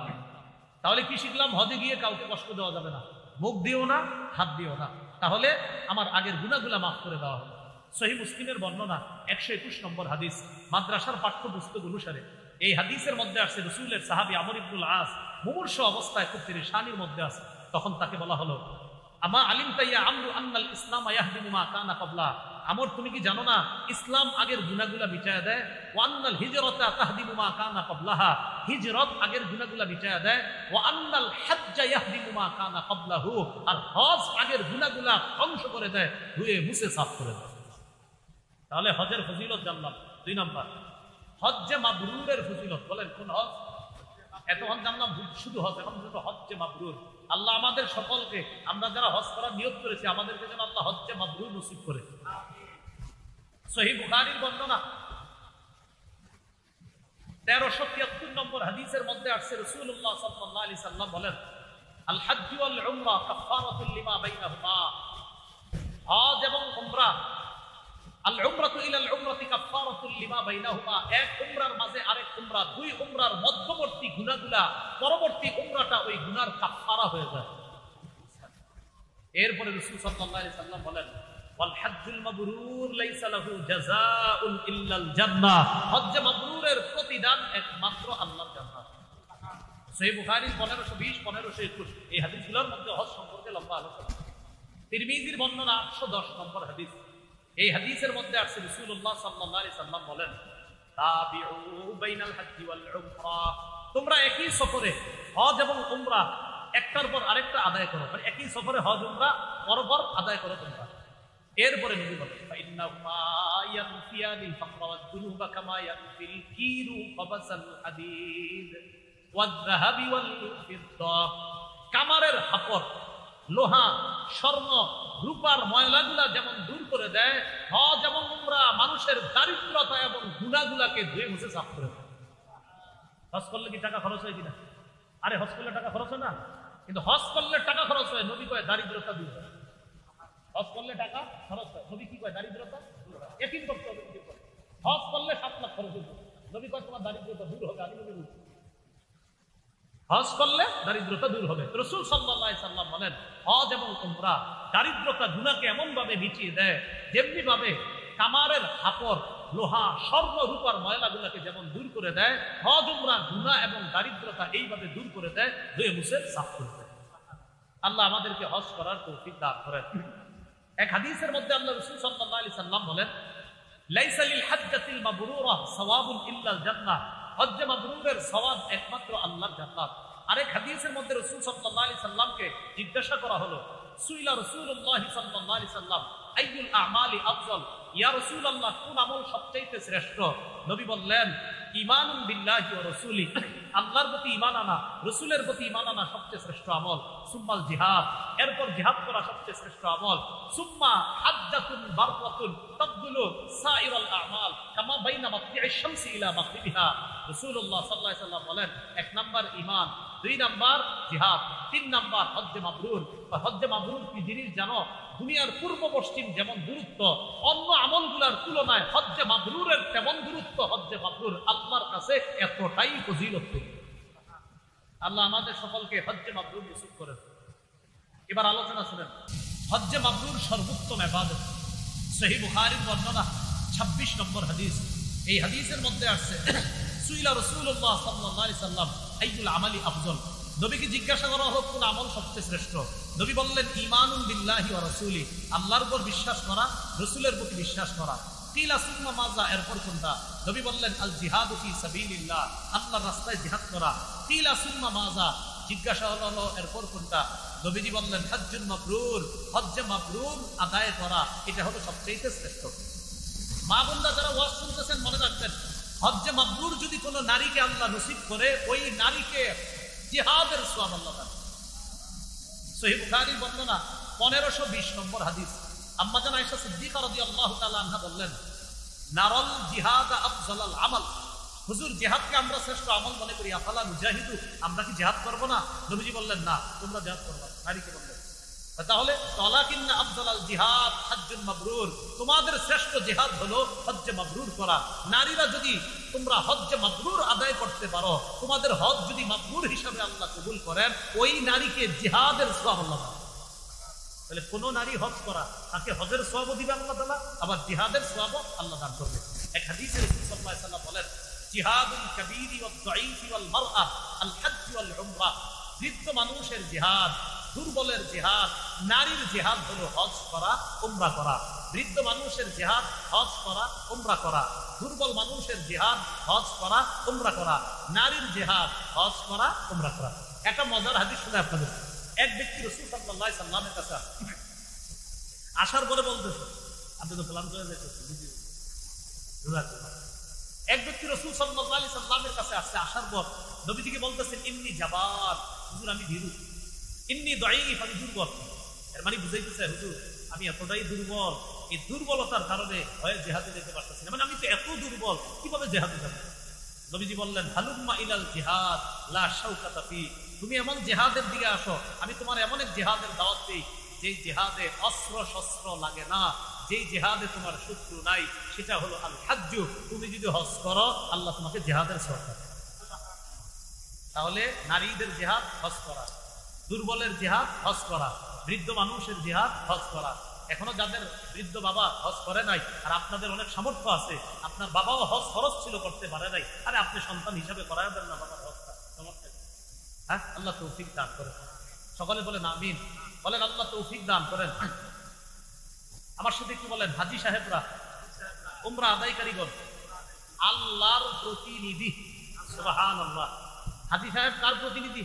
তাহলে কি শিখলাম? হজে গিয়ে কাউকে কষ্ট দেওয়া যাবে না, মুখ দিও না, হাত দিও না, তাহলে আমার আগের গুনাহগুলা মাফ করে দেওয়া হবে। সহিহ মুসলিমের বর্ণনা 121 নম্বর হাদিস, মাদ্রাসার পাঠ্যপুস্তক অনুসারে এই হাদিসের মধ্যে আসছে রাসূলের সাহাবী আমর ইবনুল আস মুমূর্ষ অবস্থায় খুব পেরেশানির মধ্যে আছে। তখন তাকে বলা হলো, আমা আলিমতা ইয়া আমরু আন্নাল ইসলাম ইয়াহদিমু মা কানা ক্বাবলা, আমর তুমি কি জানো না ইসলাম আগের গুনাহগুলা মিটায়া দেয়? ওয়া আন্নাল হিজরাতা তাহদিমু মা কানা ক্বাবলাহা, হিজরত আগের গুনাহগুলা মিটায়া দেয়। ওয়া আন্নাল হাজ্জা ইয়াহদিমু মা কানা ক্বাবলাহু, আর হজ আগের গুনাহগুলা ধ্বংস করে দেয়, ধুয়ে মুছে সাফ করে দেয়। তাহলে হজের ফজিলত জানলাম। 2 নম্বর, হজ্জে মাবরুরের ফজিলত। বলেন কোন হজ? এতক্ষণ জানলাম শুধু হজ, এখন হজ্জে মাবরুর। আল্লাহ আমাদের সকলকে, আমরা যারা হজ করার নিয়ত করেছি, আমাদেরকে যেন আল্লাহ হজ্জে মাবরুর নসিব করে। সহিহ বুখারীর বর্ণনা 1373 নম্বর হাদিসের মধ্যে আসছে, রাসূলুল্লাহ সাল্লাল্লাহু আলাইহি সাল্লাম বলেন, আল হজ্জ ওয়াল উমরা কাফারাতুল লিমা বাইনাহুমা, হজ এবং উমরা, আল উমরাতু ইলাল উমরাতি কাফারাতুল লিমা বাইনাহুমা, এক উমরার মাঝে আরেক উমরা, 2 উমরার মধ্যবর্তী গুনাহগুলা পরবর্তী উমরাটা ওই গুনার কাফারা হয়ে যায়। এরপরে রাসূল সাল্লাল্লাহু আলাইহি সাল্লাম বলেন, ওয়াল হজ্জুল মাবরুর লাইসা লাহু জাযাউন ইল্লাল জান্নাহ, হজ্জ মাবরুরের প্রতিদান একমাত্র আল্লাহর জান্নাত। সহিহ বুখারী 1520, 1521 এই হাদিসগুলোর মধ্যে হজ সম্পর্কে লম্বা আলোচনা। তিরমিজির বর্ণনা 810 নম্বর হাদিস, এই হাদিসের মধ্যে আসছে রাসূলুল্লাহ সাল্লাল্লাহু আলাইহি সাল্লাম বলেন, তাবিউ বাইনাল হজ্জি ওয়াল উমরা, তোমরা একই সফরে হজ এবং উমরা একটার পর আরেকটা আদায় করো, মানে একই সফরে হজ উমরা পরপর আদায় করো তোমরা। এরপরে নবী বলেন, ফাইন্নাহুমা ইয়ানফিয়ানিল ফাকরা ওয়াদ দুনুবা কামা ইয়ানফিল কিরু ফাবাসাল হাদিদ ওয়াদ যাহাবি ওয়াল ফিদ্দা, কামারের হাপর, লোহা স্বর্ণ রূপার ময়লাগুলা যেমন দূর করে দেয়, হজ এবং উমরা মানুষের দারিদ্রতা এবং গুনাহগুলাকে ধুয়ে মুছে সাফ করে দেয়। হজ করলে কি টাকা খরচ হয় কিনা? আরে হজ করলে টাকা খরচ হয় না, কিন্তু হজ করলে টাকা খরচ হয়, নবী কয় দারিদ্রতা দূর হয়। হজ করলে টাকা খরচ হয়, নবী কি কয় দারিদ্রতা দূর হয়। একই করতে হবে, হজ করলে 7 লাখ খরচ হবে, নবী কয় তোমার দারিদ্রতা দূর হবে। আমি নবী বলছি হজ করলে দারিদ্রতা দূর হবে। রাসূল সাল্লাল্লাহু আলাইহি সাল্লাম বলেন হজ এবং উমরা দারিদ্রতা গুনাহকে এমন ভাবে মিটিয়ে দেয় যেমনি ভাবে কামারের হাপড় লোহা স্বর্ণ রূপার ময়লাগুলোকে যেমন দূর করে দেয়, হজ উমরা গুনাহ এবং দারিদ্রতা এইভাবে দূর করে দেয়, ধুয়ে মুছে সাফ করে দেয়। আল্লাহ আমাদেরকে হজ করার তৌফিক দান করেন। এক হাদিসের মধ্যে আল্লাহ রাসূল সাল্লাল্লাহু আলাইহি সাল্লাম বলেন লাইসা লিল হাজ্জাতিল মাবরুরা সাওয়াবুন ইল্লাল জান্নাহ, হজ্জে মাবরুরের সওয়াব একমাত্র আল্লাহর জান্নাত। আরেক হাদিসের মধ্যে রাসূল সাল্লাল্লাহু আলাইহি সাল্লামকে জিজ্ঞাসা করা হলো, সুইলা রাসূলুল্লাহ সাল্লাল্লাহু আলাইহি সাল্লাম আইয়ুল আমালি আফজল, ইয়া রাসূলুল্লাহ কোন আমল সবচেয়ে শ্রেষ্ঠ? নবী বললেন ঈমানুন বিল্লাহি ওয়া রাসূলি, আল্লাহর প্রতি ঈমান আনা, রাসূলের প্রতি ঈমান আনা সবচেয়ে শ্রেষ্ঠ আমল। সুম্মাল জিহাদ, এরপর জিহাদ করা সবচেয়ে শ্রেষ্ঠ আমল। সুম্মা হাজ্জাতুন বাররাতুন তাবদুলু সাইরাল আমাল কামা বাইনা মাতলি'আশ শামসি ইলা মাগরিবিহা। রাসূলুল্লাহ সাল্লাল্লাহু আলাইহি সাল্লাম বলেন 1 নাম্বার ঈমান, 2 নাম্বার জিহাদ, 3 নাম্বার হজ্জে মাবরুর। হজ্জে মাবরুর কি জিনিস জানো? দুনিয়ার পূর্ব পশ্চিম যেমন দূরত্ব, অন্য আমলগুলোর তুলনায় হজ্জে মাবরুরের তেমন দূরত্ব। হজ্জে মাবরুর আল্লাহর কাছে এতটাই ফজিলত। আল্লাহ আমাদের সকলকে হজ্জে মাবরুর নসিব করেন। এবার আলোচনা শুনেন, হজ্জে মাবরুর সর্বোত্তম ইবাদত। সহিহ বুখারীর বর্ণনা 26 নম্বর হাদিস। এই হাদিসের মধ্যে আসছে সুইলা রাসূলুল্লাহ সাল্লাল্লাহু আলাইহি সাল্লাম আইয়ুল আমালি আফজল, নবীকে জিজ্ঞাসা করা হোক কোন আমল সবচেয়ে শ্রেষ্ঠ? নবী বললেন ঈমানুন বিল্লাহি ওয়া রাসূলি, আল্লাহর উপর বিশ্বাস করা, রাসূলের প্রতি বিশ্বাস করা। কিলা সুম্মা মাযা, এরপর কোনটা? নবী বললেন আল জিহাদু ফি সাবিলিল্লাহ, আল্লাহর রাস্তায় জিহাদ করা। কিলা সুম্মা মাযা, জিজ্ঞাসা হলো এরপর কোনটা? নবীজি বললেন হজ্জুন মাবরুর, হজ্জে মাবরুর আদায় করা, এটা হলো সবচেয়ে শ্রেষ্ঠ। মা বোনরা যারা ওয়াজ শুনতেছেন মনে রাখবেন, হজ্জে মাবরুর যদি কোনো নারীকে আল্লাহ নসিব করে, ওই নারীকে জিহাদের সওয়াব আল্লাহ দেন। সহিহ বুখারীর বর্ণনা 1520 নম্বর হাদিস। আম্মা জান আয়েশা সিদ্দিকা রাদিয়াল্লাহু তাআলা আনহা বললেন নারাল জিহাদ আফজালাল আমাল, হুজুর জিহাদকে আমরা শ্রেষ্ঠ আমল মনে করি, আফালা মুজাহিদু, আমরা কি জিহাদ করব না? নবীজি বললেন না, তোমরা জিহাদ করবে। নারীকে বললেন তাহলে তালাকিন্না আফজালাল জিহাদ হজ্জুন মাবরুর, তোমাদের শ্রেষ্ঠ জিহাদ হলো হজ্জে মাবরুর করা। নারীরা যদি তোমরা হজ্জে মাবরুর আদায় করতে পারো, তোমাদের হজ যদি মাবরুর হিসাবে আল্লাহ কবুল করেন, ওই নারীকে জিহাদের সওয়াব আল্লাহ দেন। তাহলে কোন নারী হজ করা, তাকে হজের সওয়াবও দিবে আল্লাহ তাআলা, আবার জিহাদের সওয়াবও আল্লাহ দান করবে। এক হাদিসে রাসূল সাল্লাল্লাহু আলাইহি ওয়াসাল্লাম বলেন জিহাদুল কাবীরি ওয়াদ দাঈফি ওয়াল মারআ আল হজ্জ ওয়াল উমরা, বৃদ্ধ মানুষের জিহাদ, দুর্বলের জিহাদ, নারীর জিহাদ হলো হজ করা, উমরা করা। বৃদ্ধ মানুষের জিহাদ হজ করা, উমরা করা। দুর্বল মানুষের জিহাদ হজ করা, উমরা করা। নারীর জিহাদ হজ করা, উমরা করা। একটা মজার হাদিস শুনে আপনাদের। এক ব্যক্তি রাসূল সাল্লাল্লাহু আলাইহি সাল্লামের কাছে আসার পরে বলতেছে, আপনি তো প্ল্যান করে যাচ্ছেন, এক ব্যক্তি রাসূল সাল্লাল্লাহু আলাইহি সাল্লামের কাছে আসছে, আসার পর নবীজিকে বলতেছেন ইন্নী জাবার, হুজুর আমি ভীরু, ইন্নী দাঈফ, আমি দুর্বল। এর মানে বুঝাইতেছে হুজুর আমি এতটাই দুর্বল, এই দুর্বলতার কারণে ভয়ে জিহাদে যেতে পারতেছি না, মানে আমি তো এত দুর্বল, কিভাবে জিহাদে যাব? নবীজি বললেন হালুম্মা ইলাল জিহাদ লা শাওকাতা ফি, তুমি এমন জিহাদের দিকে আসো, আমি তোমার এমন এক জিহাদের দাওয়াত দেই যেই জিহাদে অস্ত্র শস্ত্র লাগে না, যেই জিহাদে তোমার শত্রু নাই, সেটা হলো আল হজ্জ। তুমি যদি হজ করো আল্লাহ তোমাকে জিহাদের সওয়াব দেবে। তাহলে নারীদের জিহাদ হজ করা, দুর্বলের জিহাদ হজ করা, বৃদ্ধ মানুষের জিহাদ হজ করা। এখনো যাদের বৃদ্ধ বাবা হজ করে নাই, আর আপনাদের অনেক সামর্থ্য আছে, আপনার বাবাও হজ খরচ ছিল করতে পারে নাই, আরে আপনি সন্তান হিসাবে করায় দেন না বাবার হজটা, সমর্থ। হ্যাঁ, আল্লাহ তৌফিক দান করেন। সকলে বলেন আমিন, বলেন আল্লাহ তৌফিক দান করেন। আমার সাথে একটু বলেন হাজী সাহেবরা, উমরা আদায়কারীগণ, আল্লাহর প্রতিনিধি। সুবহানাল্লাহ। হাজী সাহেব কার প্রতিনিধি?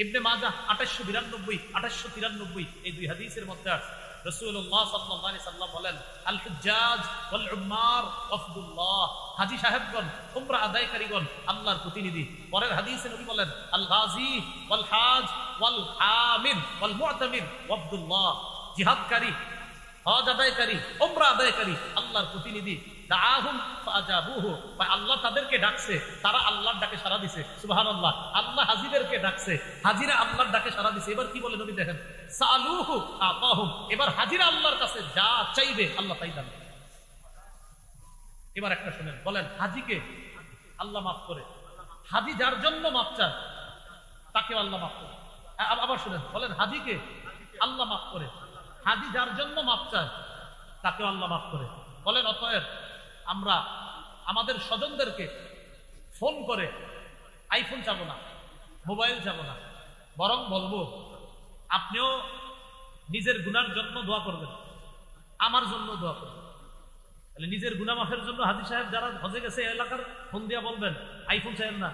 ইবনে মাজাহ 2892 2893 এই দুই হাদিসের মধ্যে আছে রাসূলুল্লাহ সাল্লাল্লাহু আলাইহি সাল্লাম বলেন আল হুজ্জাজ ওয়াল উম্মার ওয়াফদুল্লাহ, হাজী সাহেবগণ, উমরা আদায়কারীগণ আল্লাহর প্রতিনিধি। পরের হাদিসে নবী বলেন আল গাজী ওয়াল হাজ ওয়াল হামিল আমির ওয়াল মুআতামির আব্দুল্লাহ, জিহাদকারী, হজ আদায়কারী, উমরা আদায়কারী, আল্লাহর প্রতিনিধি। দাআহুম ফাআজাবুহু, আল্লাহ তাদেরকে ডাকছে, তারা আল্লাহর ডাকে সাড়া দিছে। সুবহানাল্লাহ। আল্লাহ হাজীদেরকে ডাকছে, হাজীরা আল্লাহর ডাকে সাড়া দিছে। এবার কি বলে নবী দেখেন, সালুহু আতাহুম, এবার হাজীরা আল্লাহর কাছে যা চাইবে আল্লাহ তাই দেন। এবার একটা শুনেন, বলেন হাজীকে আল্লাহ মাফ করে, হাজী যার জন্য মাফ চায় তাকে আল্লাহ মাফ করে। আবার শুনেন, বলেন হাজীকে আল্লাহ মাফ করে, হাজী যার জন্য মাফ চায় তাকে আল্লাহ মাফ করে। বলেন অতএব আমরা আমাদের স্বজনদেরকে ফোন করে আইফোন চাবো না, মোবাইল চাবো না, বরং বলবো আপনিও নিজের গুনার জন্য দোয়া করবেন, আমার জন্য দোয়া করবেন। তাহলে নিজের গুনাহ মাফের জন্য হাজী সাহেব যারা হজে গেছে এলাকার ফোন দিয়া বলবেন আইফোন চাইেন না।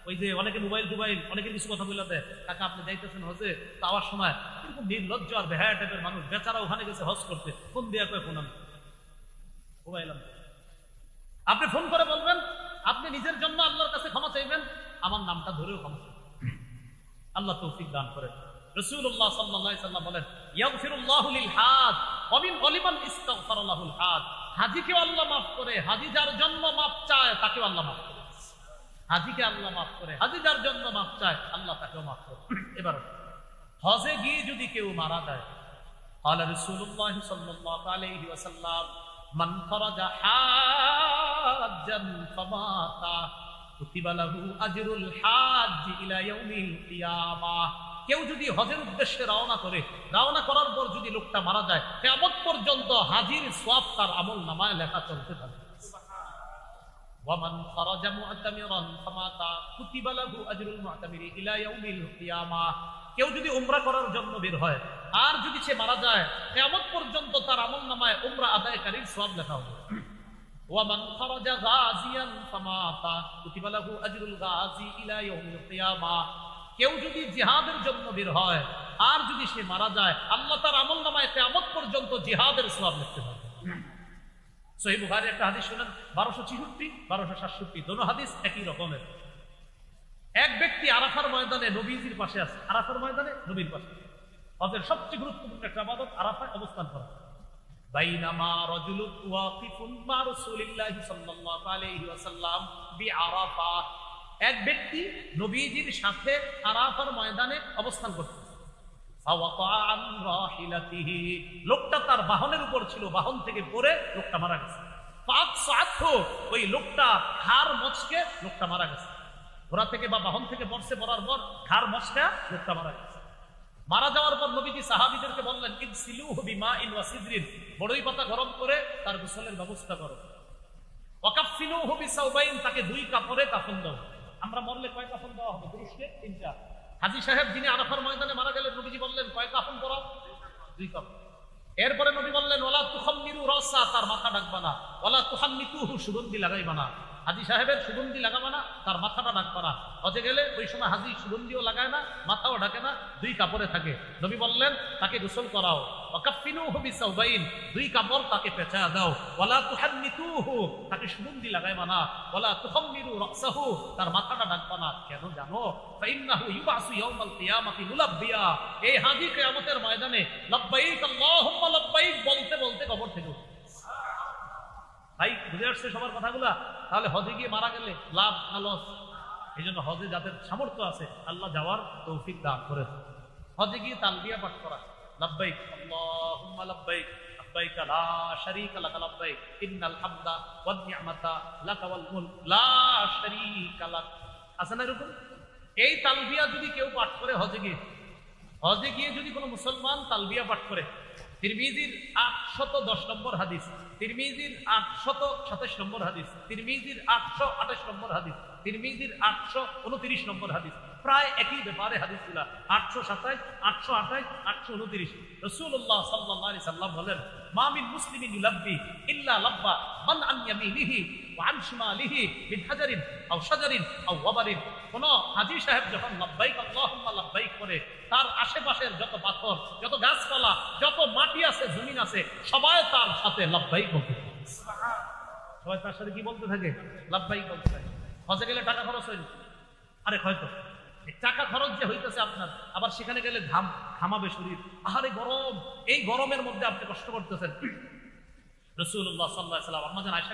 ওই যে অনেকে মোবাইল টোবাইল অনেকে কিছু কথা বলে দেয়, কাকা আপনি যাইতেছেন হজে, যাওয়ার সময় এরকম নির্লজ্জ আর বেহায়া টাইপের মানুষ, বেচারা ওখানে গেছে হজ করতে, ফোন দিয়া কয়ে ফোন আমি মোবাইল। আপনি ফোন করে বলবেন আপনি নিজের জন্য আল্লাহর কাছে ক্ষমা চাইবেন, আমার নামটা ধরেও ক্ষমা চাইবেন। আল্লাহ তৌফিক দান করেন। রাসূলুল্লাহ সাল্লাল্লাহু আলাইহি ওয়াসাল্লাম বলেন, ইয়াগফিরুল্লাহু লিল হাজ ওয়া মিন ওয়ালিমান ইস্তাগফারা লাহুল হাজ, হাজীকে আল্লাহ মাফ করে, হাজী যার জন্য মাফ চায় তাকেও আল্লাহ মাফ করে। হাজীকে আল্লাহ মাফ করে, হাজী যার জন্য মাফ চায় আল্লাহ তাকেও মাফ করে। এবার হজে গিয়ে যদি কেউ মারা যায়, قال رسول الله صلى الله عليه وسلم من خرج حاجا فمات كتب له اجر الحاج الى يوم القيامه, কেউ যদি হজের উদ্দেশ্যে রওনা করে, রওনা করার পর যদি লোকটা মারা যায়, কিয়ামত পর্যন্ত হাজীর সওয়াব তার আমলনামায় লেখা চলতে থাকে। ومن خرج معتمرا فمات كتب له اجر المعتمر الى يوم القيامه, কেউ যদি উমরা করার জন্য বের হয় আর যদি সে মারা যায়, কিয়ামত পর্যন্ত তার আমলনামায় উমরা আদায়কারীর সওয়াব লেখা হবে। ومن خرج غازيا فمات كتب له اجر الغازي الى يوم القيامه, কেউ যদি জিহাদের জন্য বের হয় আর যদি সে মারা যায়, আল্লাহ তার আমলনামায় কিয়ামত পর্যন্ত জিহাদের সওয়াব লিখতে থাকবে। সহিহ বুখারী একটা হাদিস শুনেন, 1266 1267, দুটো হাদিস একই রকমের। এক ব্যক্তি আরাফার ময়দানে নবীজির পাশে আছে, আরাফার ময়দানে নবীর পাশে। হজের সবচেয়ে গুরুত্বপূর্ণ একটা ইবাদত আরাফায় অবস্থান করা। বাইনামা রাজুলুন ওয়াকিফুন মা রাসূলিল্লাহি সাল্লাল্লাহু আলাইহি ওয়াসাল্লাম বিআরাফা, এক ব্যক্তি নবীজির সাথে আরাফার ময়দানে অবস্থান করতেছে। ফাওয়াকা আন রাহিলাতিহি, লোকটা তার বাহনের উপর ছিল, বাহন থেকে পড়ে লোকটা মারা গেছে। ফাকসাতহু, ওই লোকটা ঘাড় মচকে লোকটা মারা গেছে। ঘোড়া থেকে বা বাহন থেকে পড়ছে, পড়ার পর ঘাড় মচকা লোকটা মারা গেছে। মারা যাওয়ার পর নবীজি সাহাবীদেরকে বললেন, ইগসিলুহু বিমাইন ওয়া সিদরিন, বড়ই পাতা গরম করে তার গোসলের ব্যবস্থা করো। ওয়াকাফিনুহু বিসাওবাইন, তাকে দুই কাপড়ে কাফন দাও। আমরা মরলে কয় কাফন দেওয়া হবে? পুরুষকে 3টা। হাজী সাহেব যিনি আরাফার ময়দানে মারা গেলেন, নবীজি বললেন কয় কাফন পরাও? 2 কাফন। এরপরে নবী বললেন ওয়ালা তুখাম্মিরু রাসা, তার মাথা ঢাকবা না। ওয়ালা তুহান্নিতুহু, সুগন্ধি লাগাইবা না। হাজী সাহেবের সুগন্ধি লাগাবা না, তার মাথাটা ঢাকবা না। হজে গেলে ওই সময় হাজী সুগন্ধিও লাগায় না, মাথাও ঢাকে না, 2 কাপড়ে থাকে। নবী বললেন তাকে গোসল করাও। ওয়াকাফিনুহু বিসাওবাইন, 2 কাপড় তাকে পেঁচায়া দাও। ওয়ালা তুহান্নিতুহু, তাকে সুগন্ধি লাগাইবা না। ওয়ালা তুখাম্মিরু রাসাহু, তার মাথাটা ঢাকবা না। কেন জানো? ফাইন্নাহু ইউবাসু ইয়াউমাল কিয়ামাতি মুলাব্বিয়া, এই হাজী কিয়ামতের ময়দানে লাব্বাইক আল্লাহুম্মা লাব্বাইক বলতে বলতে কবর থেকে উঠবে। ভাই বুঝে আসছে সবার কথাগুলা? তাহলে হজে গিয়ে মারা গেলে লাভ না লস? এই জন্য হজে যাদের সামর্থ্য আছে আল্লাহ যাওয়ার তৌফিক দান করে। হজে গিয়ে তালবিয়া পাঠ করা, লাব্বাইক আল্লাহুম্মা লাব্বাইক লাব্বাইক লা শারীকা লাক লাব্বাইক ইন্নাল হামদা ওয়ান নি'মাতা লাকা ওয়াল মুলক লা শারীকা লাক। আছে না এরকম? এই তালবিয়া যদি কেউ পাঠ করে হজে গিয়ে যদি কোনো মুসলমান তালবিয়া পাঠ করে, তিরমিজির 810 নম্বর হাদিস, তিরমিজির 827 নম্বর হাদিস, তিরমিজির 828 নম্বর হাদিস, তিরমিজির 829 নম্বর হাদিস, প্রায় একই ব্যাপারে হাদিসগুলা। 827, 828, 829। রাসূলুল্লাহ সাল্লাল্লাহু আলাইহি সাল্লাম বলেন, মা মিন মুসলিমিন ইউলাব্বি ইল্লা লাব্বা মান আন ইয়ামিনিহি ওয়া আন শিমালিহি মিন হাজারিন আও শাজারিন আও ওয়াবারিন। কোন হাজী সাহেব যখন লাব্বাইক আল্লাহুম্মা লাব্বাইক করে, তার আশেপাশের যত পাথর, যত গাছপালা, যত মাটি আছে, জমিন আছে, সবাই তার সাথে লাব্বাইক বলতে থাকে। সবাই তার সাথে কি বলতে থাকে? লাব্বাইক বলতে থাকে। হজে গেলে টাকা খরচ হয়নি, আরে হয়তো টাকা খরচ যে হইতেছে আপনার, আবার সেখানে গেলে ঘামাবে শরীর, আহারে গরম, এই গরমের মধ্যে আপনি কষ্ট করতেছেন। রাসূলুল্লাহ সাল্লাল্লাহু আলাইহি ওয়াসাল্লাম আম্মা জান আয়েশা